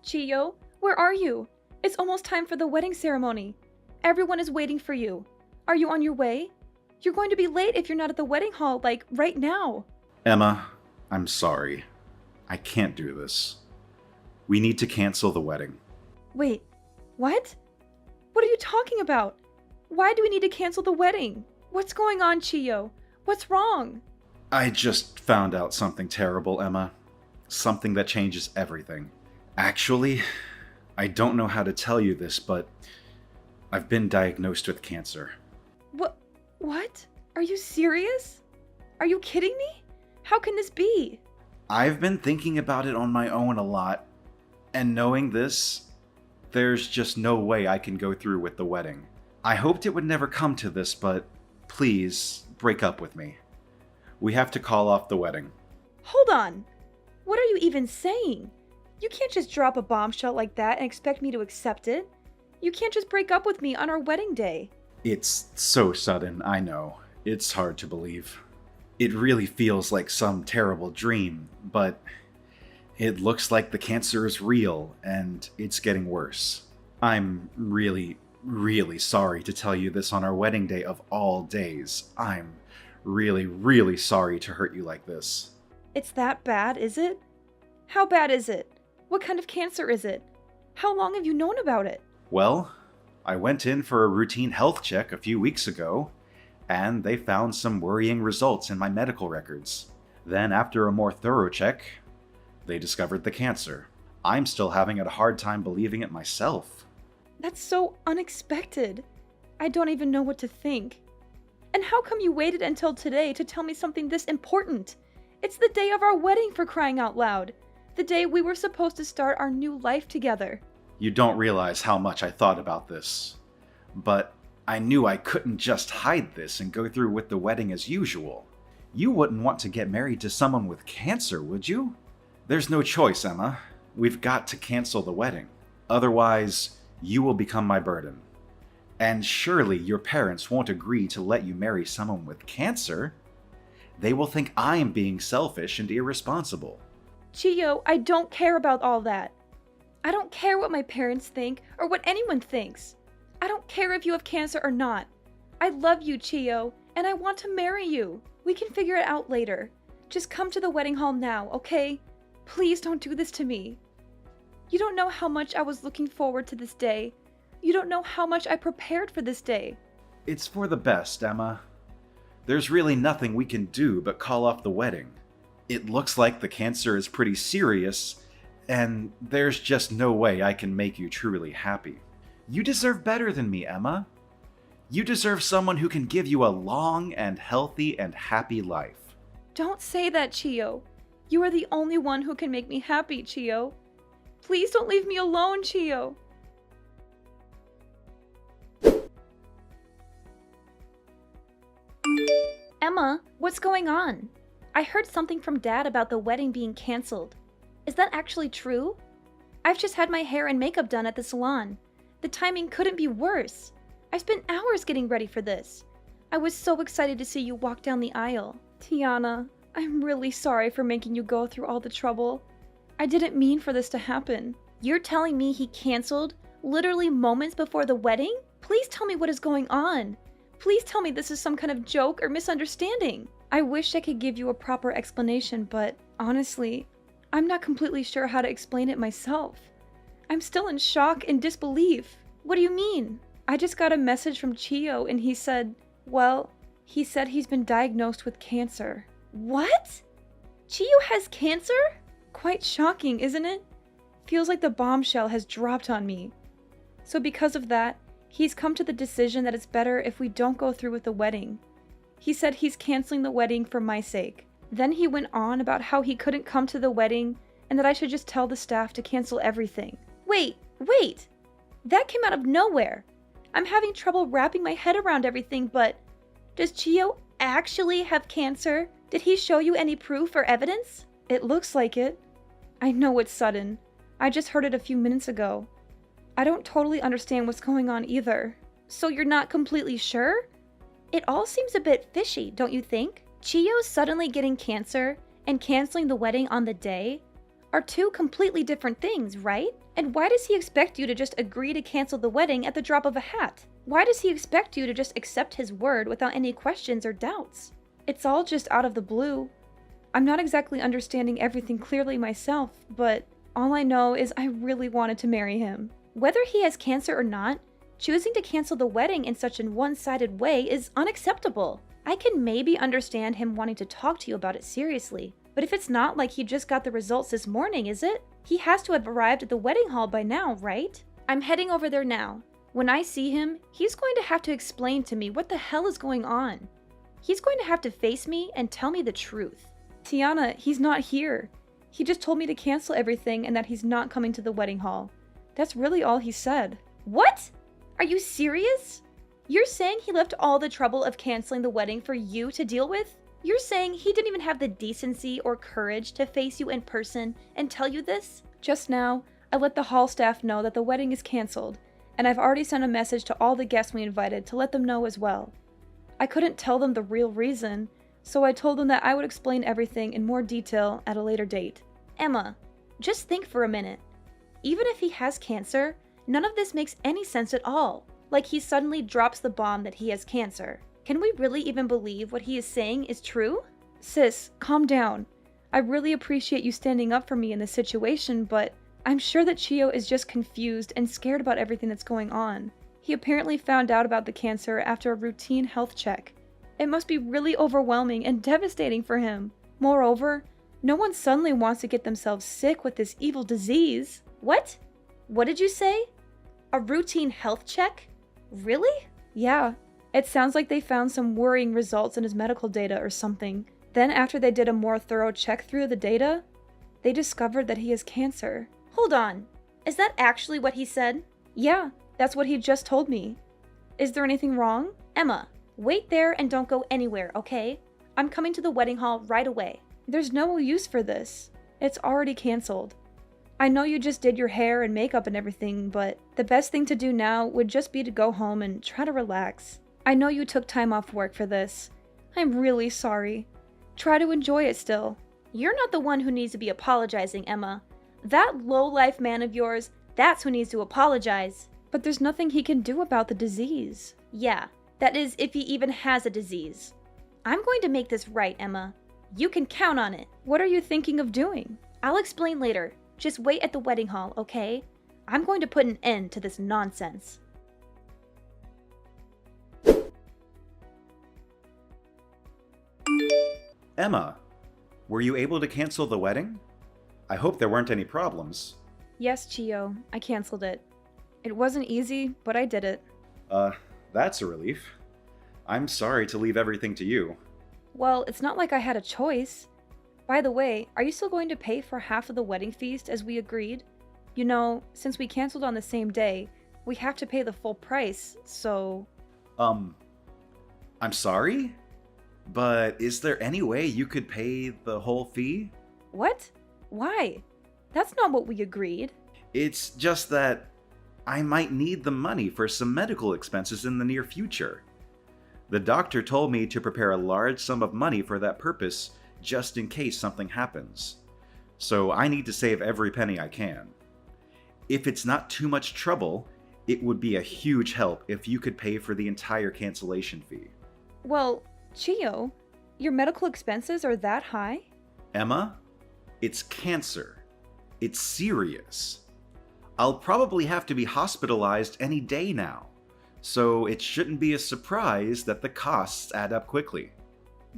Chio, where are you? It's almost time for the wedding ceremony. Everyone is waiting for you. Are you on your way? You're going to be late if you're not at the wedding hall, like, right now. Emma, I'm sorry. I can't do this. We need to cancel the wedding. Wait, what? What are you talking about? Why do we need to cancel the wedding? What's going on, Chio? What's wrong? I just found out something terrible, Emma. Something that changes everything. Actually, I don't know how to tell you this, but I've been diagnosed with cancer. What? Are you serious? Are you kidding me? How can this be? I've been thinking about it on my own a lot, and knowing this, there's just no way I can go through with the wedding. I hoped it would never come to this, but please break up with me. We have to call off the wedding. Hold on. What are you even saying? You can't just drop a bombshell like that and expect me to accept it. You can't just break up with me on our wedding day. It's so sudden, I know. It's hard to believe. It really feels like some terrible dream, but it looks like the cancer is real, and it's getting worse. I'm really sorry to tell you this on our wedding day of all days. I'm really sorry to hurt you like this. It's that bad, is it? How bad is it? What kind of cancer is it? How long have you known about it? Well, I went in for a routine health check a few weeks ago, and they found some worrying results in my medical records. Then, after a more thorough check, they discovered the cancer. I'm still having a hard time believing it myself. That's so unexpected. I don't even know what to think. And how come you waited until today to tell me something this important? It's the day of our wedding, for crying out loud. The day we were supposed to start our new life together. You don't realize how much I thought about this. But I knew I couldn't just hide this and go through with the wedding as usual. You wouldn't want to get married to someone with cancer, would you? There's no choice, Emma. We've got to cancel the wedding. Otherwise, you will become my burden. And surely your parents won't agree to let you marry someone with cancer. They will think I am being selfish and irresponsible. Chio, I don't care about all that. I don't care what my parents think or what anyone thinks. I don't care if you have cancer or not. I love you, Chio, and I want to marry you. We can figure it out later. Just come to the wedding hall now, okay? Please don't do this to me. You don't know how much I was looking forward to this day. You don't know how much I prepared for this day. It's for the best, Emma. There's really nothing we can do but call off the wedding. It looks like the cancer is pretty serious, and there's just no way I can make you truly happy. You deserve better than me, Emma. You deserve someone who can give you a long and healthy and happy life. Don't say that, Chio. You are the only one who can make me happy, Chio. Please don't leave me alone, Chio. Emma, what's going on? I heard something from Dad about the wedding being canceled. Is that actually true? I've just had my hair and makeup done at the salon. The timing couldn't be worse. I spent hours getting ready for this. I was so excited to see you walk down the aisle. Tiana, I'm really sorry for making you go through all the trouble. I didn't mean for this to happen. You're telling me he canceled literally moments before the wedding? Please tell me what is going on. Please tell me this is some kind of joke or misunderstanding. I wish I could give you a proper explanation, but honestly, I'm not completely sure how to explain it myself. I'm still in shock and disbelief. What do you mean? I just got a message from Chio and he said he's been diagnosed with cancer. What? Chio has cancer? Quite shocking, isn't it? Feels like the bombshell has dropped on me. So because of that, he's come to the decision that it's better if we don't go through with the wedding. He said he's canceling the wedding for my sake. Then he went on about how he couldn't come to the wedding and that I should just tell the staff to cancel everything. Wait! That came out of nowhere. I'm having trouble wrapping my head around everything, but does Chio actually have cancer? Did he show you any proof or evidence? It looks like it. I know it's sudden. I just heard it a few minutes ago. I don't totally understand what's going on either. So you're not completely sure? It all seems a bit fishy, don't you think? Chio's suddenly getting cancer and canceling the wedding on the day? are two completely different things, right? And why does he expect you to just agree to cancel the wedding at the drop of a hat? Why does he expect you to just accept his word without any questions or doubts? It's all just out of the blue. I'm not exactly understanding everything clearly myself, but all I know is I really wanted to marry him. Whether he has cancer or not, choosing to cancel the wedding in such a one-sided way is unacceptable. I can maybe understand him wanting to talk to you about it seriously, but if it's not like he just got the results this morning, is it? He has to have arrived at the wedding hall by now, right? I'm heading over there now. When I see him, he's going to have to explain to me what the hell is going on. He's going to have to face me and tell me the truth. Tiana, he's not here. He just told me to cancel everything and that he's not coming to the wedding hall. That's really all he said. What? Are you serious? You're saying he left all the trouble of canceling the wedding for you to deal with? You're saying he didn't even have the decency or courage to face you in person and tell you this? Just now, I let the hall staff know that the wedding is canceled, and I've already sent a message to all the guests we invited to let them know as well. I couldn't tell them the real reason, so I told them that I would explain everything in more detail at a later date. Emma, just think for a minute. Even if he has cancer, none of this makes any sense at all. Like he suddenly drops the bomb that he has cancer. Can we really even believe what he is saying is true? Sis, calm down. I really appreciate you standing up for me in this situation, but I'm sure that Chio is just confused and scared about everything that's going on. He apparently found out about the cancer after a routine health check. It must be really overwhelming and devastating for him. Moreover, no one suddenly wants to get themselves sick with this evil disease. What? What did you say? A routine health check? Really? Yeah. It sounds like they found some worrying results in his medical data or something. Then after they did a more thorough check through the data, they discovered that he has cancer. Hold on. Is that actually what he said? Yeah, that's what he just told me. Is there anything wrong? Emma, wait there and don't go anywhere, okay? I'm coming to the wedding hall right away. There's no use for this. It's already canceled. I know you just did your hair and makeup and everything, but the best thing to do now would just be to go home and try to relax. I know you took time off work for this. I'm really sorry. Try to enjoy it still. You're not the one who needs to be apologizing, Emma. That low-life man of yours, that's who needs to apologize. But there's nothing he can do about the disease. Yeah, that is if he even has a disease. I'm going to make this right, Emma. You can count on it. What are you thinking of doing? I'll explain later. Just wait at the wedding hall, okay? I'm going to put an end to this nonsense. Emma, were you able to cancel the wedding? I hope there weren't any problems. Yes, Chio, I canceled it. It wasn't easy, but I did it. That's a relief. I'm sorry to leave everything to you. Well, it's not like I had a choice. By the way, are you still going to pay for half of the wedding feast as we agreed? You know, since we canceled on the same day, we have to pay the full price, so... I'm sorry? But is there any way you could pay the whole fee? What? Why? That's not what we agreed. It's just that I might need the money for some medical expenses in the near future. The doctor told me to prepare a large sum of money for that purpose just in case something happens. So I need to save every penny I can. If it's not too much trouble, it would be a huge help if you could pay for the entire cancellation fee. Well, Chio, your medical expenses are that high? Emma, it's cancer. It's serious. I'll probably have to be hospitalized any day now, so it shouldn't be a surprise that the costs add up quickly.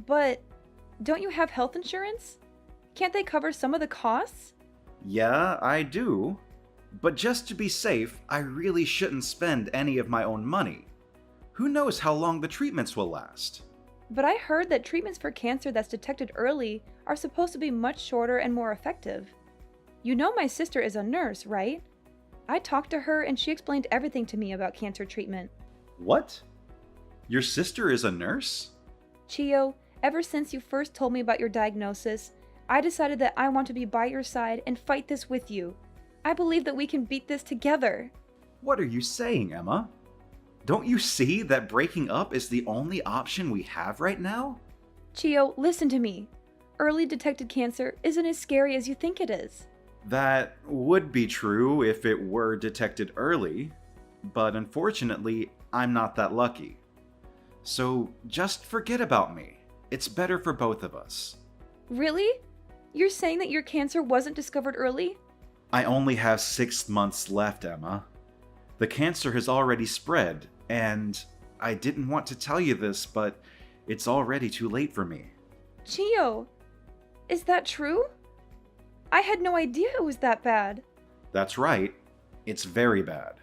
But don't you have health insurance? Can't they cover some of the costs? Yeah, I do. But just to be safe, I really shouldn't spend any of my own money. Who knows how long the treatments will last? But I heard that treatments for cancer that's detected early are supposed to be much shorter and more effective. You know my sister is a nurse, right? I talked to her and she explained everything to me about cancer treatment. What? Your sister is a nurse? Chio, ever since you first told me about your diagnosis, I decided that I want to be by your side and fight this with you. I believe that we can beat this together. What are you saying, Emma? Don't you see that breaking up is the only option we have right now? Chio, listen to me. Early detected cancer isn't as scary as you think it is. That would be true if it were detected early, but unfortunately, I'm not that lucky. So just forget about me. It's better for both of us. Really? You're saying that your cancer wasn't discovered early? I only have 6 months left, Emma. The cancer has already spread, and I didn't want to tell you this, but it's already too late for me. Chio, is that true? I had no idea it was that bad. That's right. It's very bad.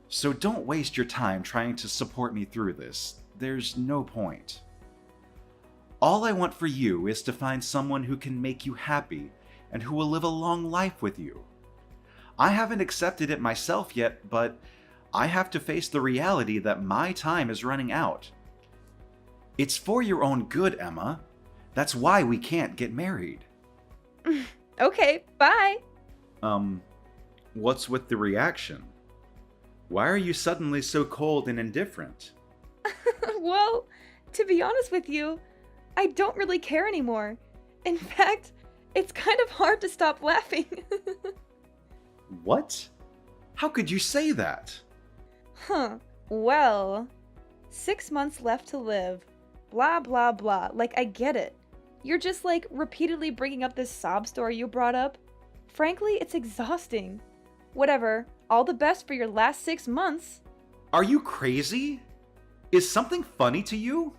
So don't waste your time trying to support me through this. There's no point. All I want for you is to find someone who can make you happy and who will live a long life with you. I haven't accepted it myself yet, but I have to face the reality that my time is running out. It's for your own good, Emma. That's why we can't get married. Okay, bye. What's with the reaction? Why are you suddenly so cold and indifferent? Well, to be honest with you, I don't really care anymore. In fact, it's kind of hard to stop laughing. What? How could you say that? Well, 6 months left to live. Blah, blah, blah. Like, I get it. You're just like repeatedly bringing up this sob story you brought up. Frankly, it's exhausting. Whatever. All the best for your last 6 months. Are you crazy? Is something funny to you?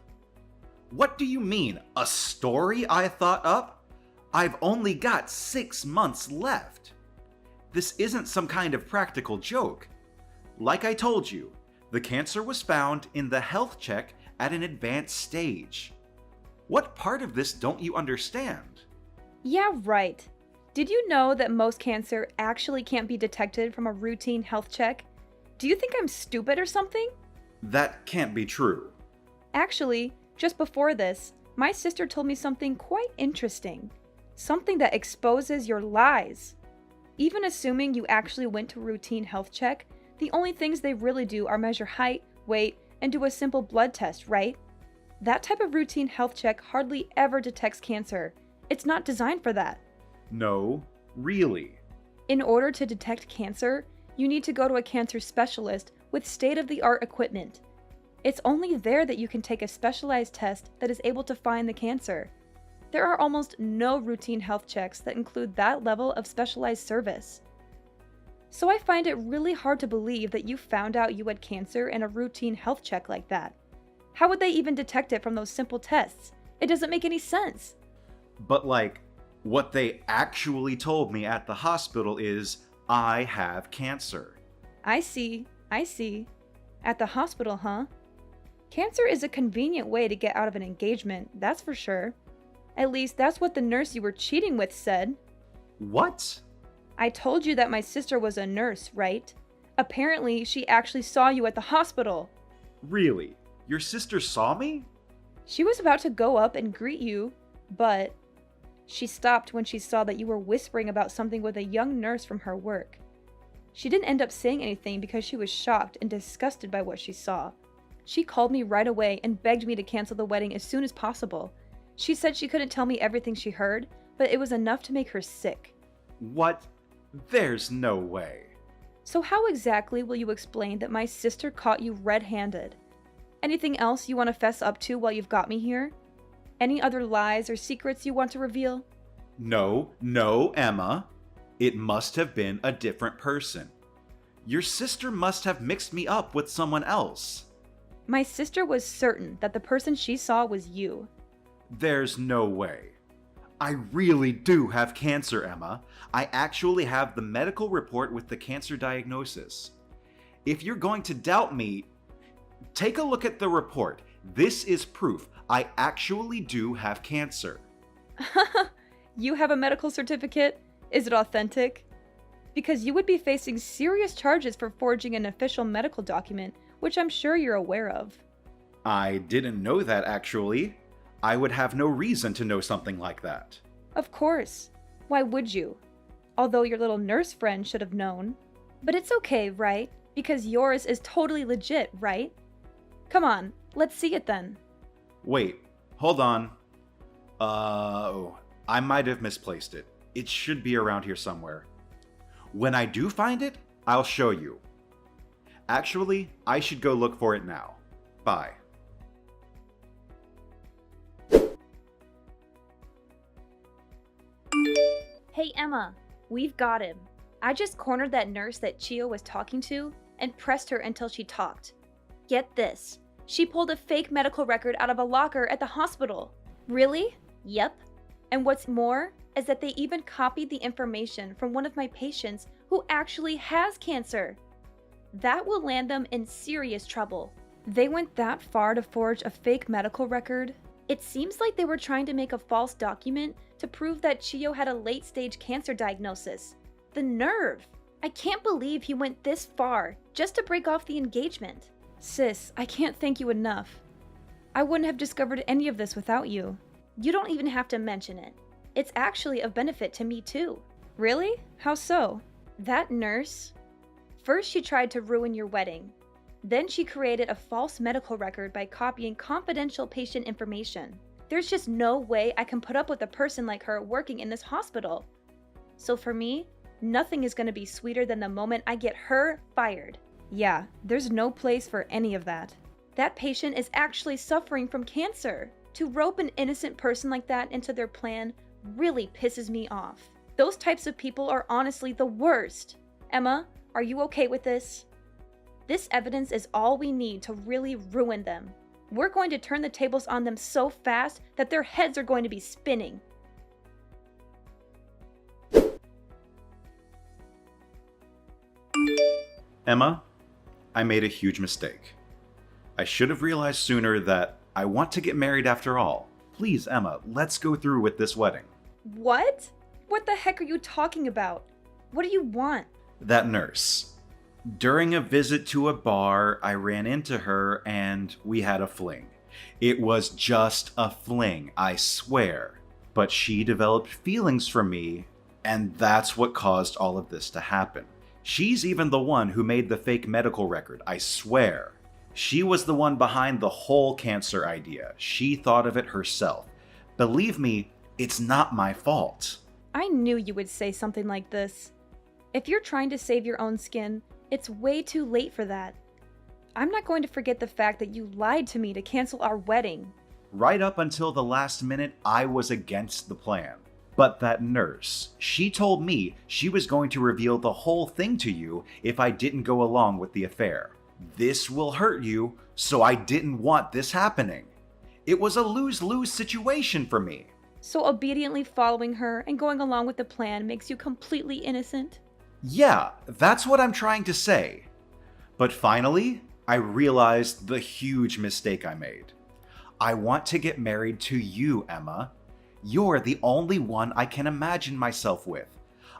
What do you mean, a story I thought up? I've only got 6 months left. This isn't some kind of practical joke. Like I told you, the cancer was found in the health check at an advanced stage. What part of this don't you understand? Yeah, right. Did you know that most cancer actually can't be detected from a routine health check? Do you think I'm stupid or something? That can't be true. Actually, just before this, my sister told me something quite interesting. Something that exposes your lies. Even assuming you actually went to a routine health check, the only things they really do are measure height, weight, and do a simple blood test, right? That type of routine health check hardly ever detects cancer. It's not designed for that. No, really. In order to detect cancer, you need to go to a cancer specialist with state-of-the-art equipment. It's only there that you can take a specialized test that is able to find the cancer. There are almost no routine health checks that include that level of specialized service. So I find it really hard to believe that you found out you had cancer in a routine health check like that. How would they even detect it from those simple tests? It doesn't make any sense. But what they actually told me at the hospital is I have cancer. I see. At the hospital, huh? Cancer is a convenient way to get out of an engagement, that's for sure. At least that's what the nurse you were cheating with said. What? I told you that my sister was a nurse, right? Apparently, she actually saw you at the hospital. Really? Your sister saw me? She was about to go up and greet you, but she stopped when she saw that you were whispering about something with a young nurse from her work. She didn't end up saying anything because she was shocked and disgusted by what she saw. She called me right away and begged me to cancel the wedding as soon as possible. She said she couldn't tell me everything she heard, but it was enough to make her sick. What? There's no way. So how exactly will you explain that my sister caught you red-handed? Anything else you want to fess up to while you've got me here? Any other lies or secrets you want to reveal? No, Emma. It must have been a different person. Your sister must have mixed me up with someone else. My sister was certain that the person she saw was you. There's no way. I really do have cancer, Emma. I actually have the medical report with the cancer diagnosis. If you're going to doubt me, take a look at the report. This is proof I actually do have cancer. You have a medical certificate? Is it authentic? Because you would be facing serious charges for forging an official medical document, which I'm sure you're aware of. I didn't know that, actually. I would have no reason to know something like that. Of course. Why would you? Although your little nurse friend should have known. But it's okay, right? Because yours is totally legit, right? Come on, let's see it then. Wait, hold on. I might have misplaced it. It should be around here somewhere. When I do find it, I'll show you. Actually, I should go look for it now. Bye. Hey Emma, we've got him. I just cornered that nurse that Chio was talking to and pressed her until she talked. Get this. She pulled a fake medical record out of a locker at the hospital. Really? Yep. And what's more is that they even copied the information from one of my patients who actually has cancer. That will land them in serious trouble. They went that far to forge a fake medical record? It seems like they were trying to make a false document to prove that Chio had a late-stage cancer diagnosis. The nerve! I can't believe he went this far just to break off the engagement. Sis, I can't thank you enough. I wouldn't have discovered any of this without you. You don't even have to mention it. It's actually of benefit to me too. Really? How so? That nurse? First she tried to ruin your wedding. Then she created a false medical record by copying confidential patient information. There's just no way I can put up with a person like her working in this hospital. So for me, nothing is going to be sweeter than the moment I get her fired. Yeah, there's no place for any of that. That patient is actually suffering from cancer. To rope an innocent person like that into their plan really pisses me off. Those types of people are honestly the worst. Emma, are you okay with this? This evidence is all we need to really ruin them. We're going to turn the tables on them so fast that their heads are going to be spinning. Emma, I made a huge mistake. I should have realized sooner that I want to get married after all. Please, Emma, let's go through with this wedding. What? What the heck are you talking about? What do you want? That nurse. During a visit to a bar, I ran into her and we had a fling. It was just a fling, I swear. But she developed feelings for me, and that's what caused all of this to happen. She's even the one who made the fake medical record, I swear. She was the one behind the whole cancer idea. She thought of it herself. Believe me, it's not my fault. I knew you would say something like this. If you're trying to save your own skin, it's way too late for that. I'm not going to forget the fact that you lied to me to cancel our wedding. Right up until the last minute, I was against the plan. But that nurse, she told me she was going to reveal the whole thing to you if I didn't go along with the affair. This will hurt you, so I didn't want this happening. It was a lose-lose situation for me. So obediently following her and going along with the plan makes you completely innocent? Yeah, that's what I'm trying to say. But finally, I realized the huge mistake I made. I want to get married to you, Emma. You're the only one I can imagine myself with.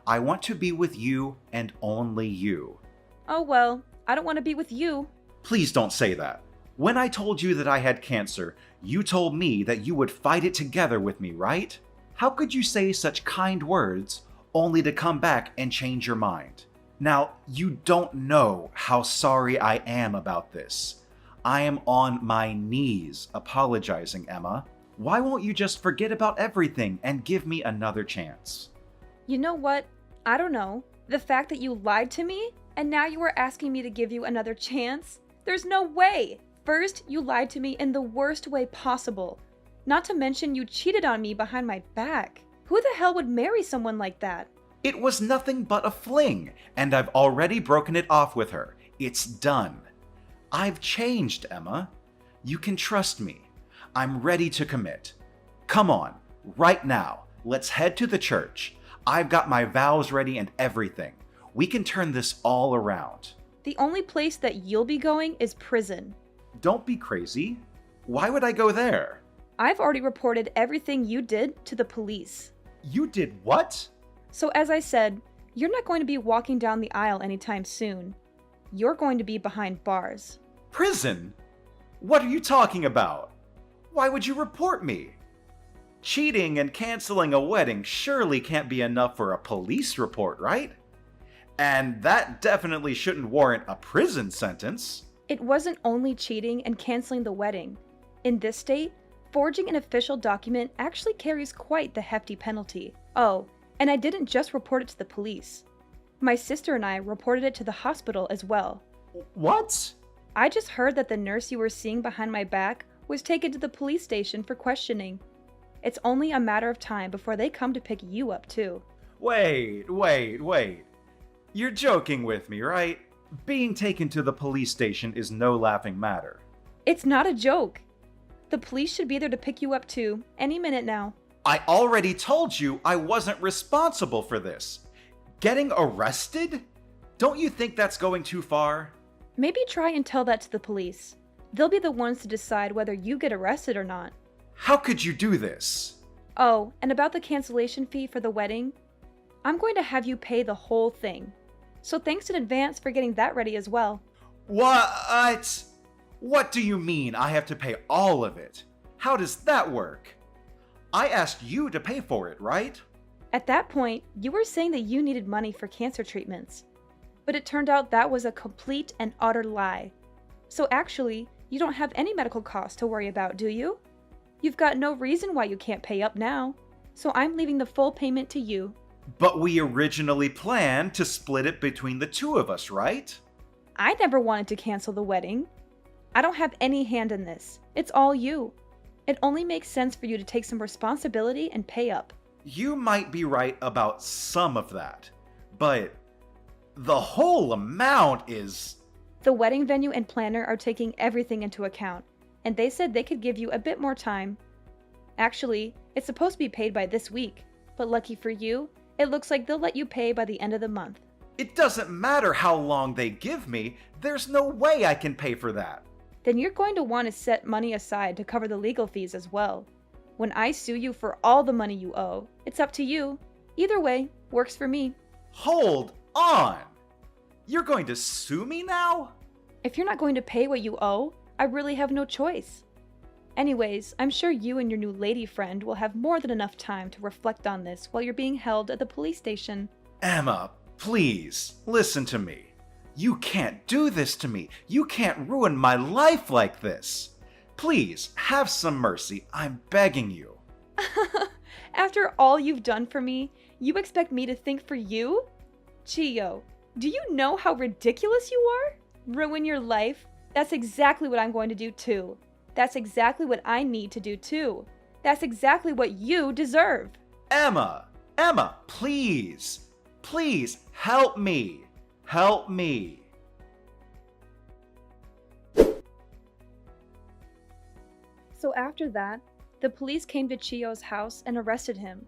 I want to be with you and only you. Oh well, I don't want to be with you. Please don't say that. When I told you that I had cancer, you told me that you would fight it together with me, right? How could you say such kind words only to come back and change your mind? Now, you don't know how sorry I am about this. I am on my knees apologizing, Emma. Why won't you just forget about everything and give me another chance? You know what? I don't know. The fact that you lied to me, and now you are asking me to give you another chance? There's no way! First, you lied to me in the worst way possible. Not to mention you cheated on me behind my back. Who the hell would marry someone like that? It was nothing but a fling, and I've already broken it off with her. It's done. I've changed, Emma. You can trust me. I'm ready to commit. Come on, right now. Let's head to the church. I've got my vows ready and everything. We can turn this all around. The only place that you'll be going is prison. Don't be crazy. Why would I go there? I've already reported everything you did to the police. You did what? So as I said, you're not going to be walking down the aisle anytime soon. You're going to be behind bars. Prison? What are you talking about? Why would you report me? Cheating and canceling a wedding surely can't be enough for a police report, right? And that definitely shouldn't warrant a prison sentence. It wasn't only cheating and canceling the wedding. In this state, forging an official document actually carries quite the hefty penalty. Oh, And I didn't just report it to the police. My sister and I reported it to the hospital as well. What? I just heard that the nurse you were seeing behind my back was taken to the police station for questioning. It's only a matter of time before they come to pick you up too. Wait. You're joking with me, right? Being taken to the police station is no laughing matter. It's not a joke. The police should be there to pick you up too, any minute now. I already told you I wasn't responsible for this. Getting arrested? Don't you think that's going too far? Maybe try and tell that to the police. They'll be the ones to decide whether you get arrested or not. How could you do this? Oh, and about the cancellation fee for the wedding, I'm going to have you pay the whole thing. So thanks in advance for getting that ready as well. What? What do you mean I have to pay all of it? How does that work? I asked you to pay for it, right? At that point, you were saying that you needed money for cancer treatments. But it turned out that was a complete and utter lie. So actually, you don't have any medical costs to worry about, do you? You've got no reason why you can't pay up now. So I'm leaving the full payment to you. But we originally planned to split it between the two of us, right? I never wanted to cancel the wedding. I don't have any hand in this. It's all you. It only makes sense for you to take some responsibility and pay up. You might be right about some of that, but the whole amount is... The wedding venue and planner are taking everything into account, and they said they could give you a bit more time. Actually, it's supposed to be paid by this week, but lucky for you, it looks like they'll let you pay by the end of the month. It doesn't matter how long they give me, there's no way I can pay for that. Then you're going to want to set money aside to cover the legal fees as well. When I sue you for all the money you owe, it's up to you. Either way, works for me. Hold on! You're going to sue me now? If you're not going to pay what you owe, I really have no choice. Anyways, I'm sure you and your new lady friend will have more than enough time to reflect on this while you're being held at the police station. Emma, please, listen to me. You can't do this to me. You can't ruin my life like this. Please, have some mercy. I'm begging you. After all you've done for me, you expect me to think for you? Chio, do you know how ridiculous you are? Ruin your life? That's exactly what I'm going to do too. That's exactly what I need to do too. That's exactly what you deserve. Emma, please, help me. Help me. So after that, the police came to Chio's house and arrested him.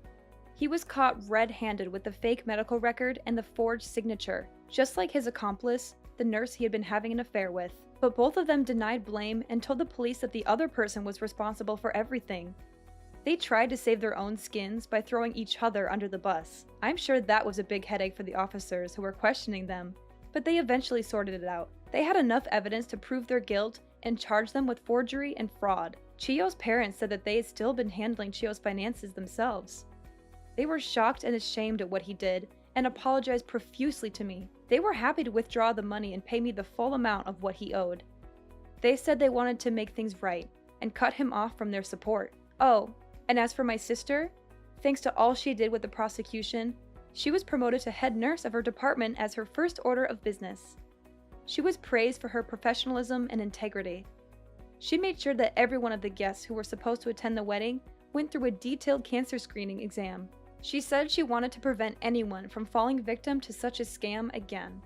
He was caught red-handed with the fake medical record and the forged signature, just like his accomplice, the nurse he had been having an affair with. But both of them denied blame and told the police that the other person was responsible for everything. They tried to save their own skins by throwing each other under the bus. I'm sure that was a big headache for the officers who were questioning them, but they eventually sorted it out. They had enough evidence to prove their guilt and charge them with forgery and fraud. Chio's parents said that they had still been handling Chio's finances themselves. They were shocked and ashamed at what he did and apologized profusely to me. They were happy to withdraw the money and pay me the full amount of what he owed. They said they wanted to make things right and cut him off from their support. Oh, and as for my sister, thanks to all she did with the prosecution, she was promoted to head nurse of her department as her first order of business. She was praised for her professionalism and integrity. She made sure that every one of the guests who were supposed to attend the wedding went through a detailed cancer screening exam. She said she wanted to prevent anyone from falling victim to such a scam again.